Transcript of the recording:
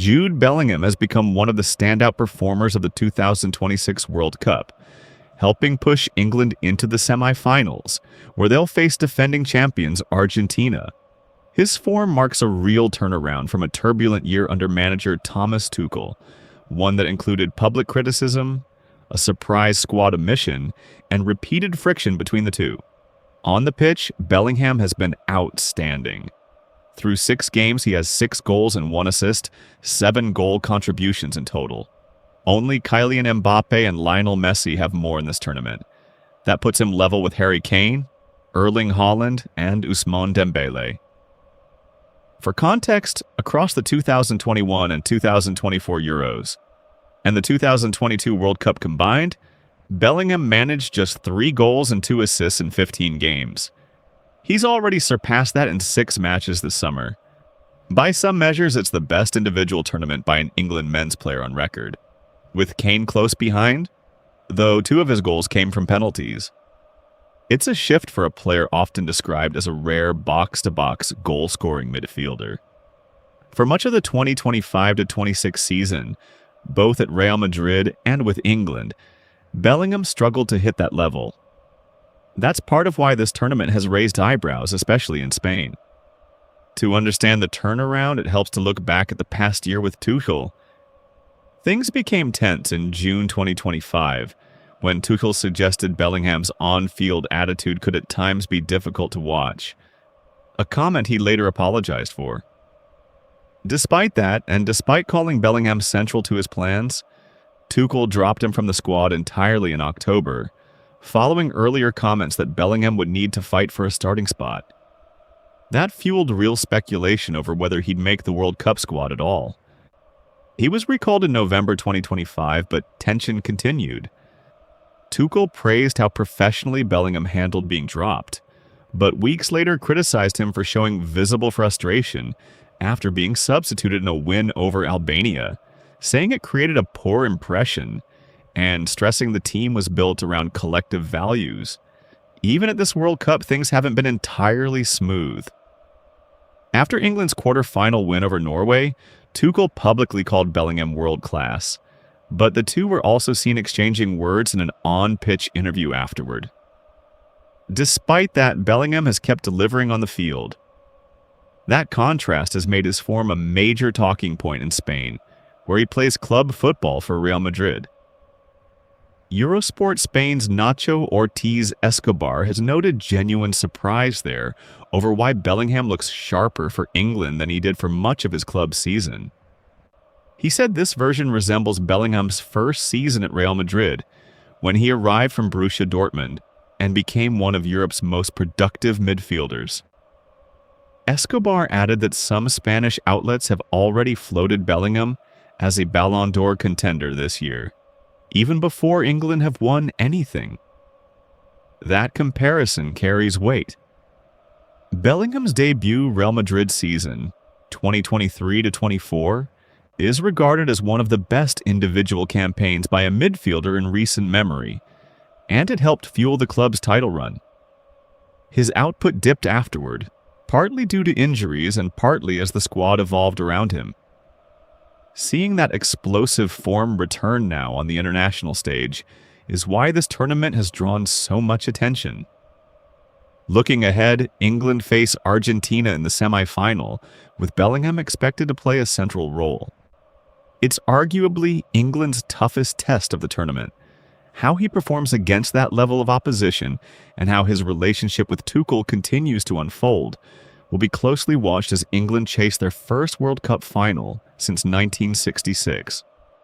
Jude Bellingham has become one of the standout performers of the 2026 World Cup, helping push England into the semi-finals, where they'll face defending champions Argentina. His form marks a real turnaround from a turbulent year under manager Thomas Tuchel, one that included public criticism, a surprise squad omission, and repeated friction between the two. On the pitch, Bellingham has been outstanding. Through 6 games, he has 6 goals and 1 assist, 7 goal contributions in total. Only Kylian Mbappe and Lionel Messi have more in this tournament. That puts him level with Harry Kane, Erling Haaland, and Ousmane Dembele. For context, across the 2021 and 2024 Euros, and the 2022 World Cup combined, Bellingham managed just 3 goals and 2 assists in 15 games. He's already surpassed that in 6 matches this summer. By some measures, it's the best individual tournament by an England men's player on record, with Kane close behind, though 2 of his goals came from penalties. It's a shift for a player often described as a rare box-to-box goal-scoring midfielder. For much of the 2025-26 season, both at Real Madrid and with England, Bellingham struggled to hit that level. That's part of why this tournament has raised eyebrows, especially in Spain. To understand the turnaround, it helps to look back at the past year with Tuchel. Things became tense in June 2025, when Tuchel suggested Bellingham's on-field attitude could at times be difficult to watch, a comment he later apologized for. Despite that, and despite calling Bellingham central to his plans, Tuchel dropped him from the squad entirely in October, following earlier comments that Bellingham would need to fight for a starting spot. That fueled real speculation over whether he'd make the World Cup squad at all. He was recalled in November 2025, but tension continued. Tuchel praised how professionally Bellingham handled being dropped, but weeks later criticized him for showing visible frustration after being substituted in a win over Albania, saying it created a poor impression and stressing the team was built around collective values. Even at this World Cup, things haven't been entirely smooth. After England's quarter-final win over Norway, Tuchel publicly called Bellingham world-class, but the two were also seen exchanging words in an on-pitch interview afterward. Despite that, Bellingham has kept delivering on the field. That contrast has made his form a major talking point in Spain, where he plays club football for Real Madrid. Eurosport Spain's Nacho Ortiz Escobar has noted genuine surprise there over why Bellingham looks sharper for England than he did for much of his club season. He said this version resembles Bellingham's first season at Real Madrid, when he arrived from Borussia Dortmund and became one of Europe's most productive midfielders. Escobar added that some Spanish outlets have already floated Bellingham as a Ballon d'Or contender this year, even before England have won anything. That comparison carries weight. Bellingham's debut Real Madrid season, 2023-24, is regarded as one of the best individual campaigns by a midfielder in recent memory, and it helped fuel the club's title run. His output dipped afterward, partly due to injuries and partly as the squad evolved around him. Seeing that explosive form return now on the international stage is why this tournament has drawn so much attention. Looking ahead, England face Argentina in the semi-final, with Bellingham expected to play a central role. It's arguably England's toughest test of the tournament. How he performs against that level of opposition and how his relationship with Tuchel continues to unfold will be closely watched as England chase their first World Cup final since 1966.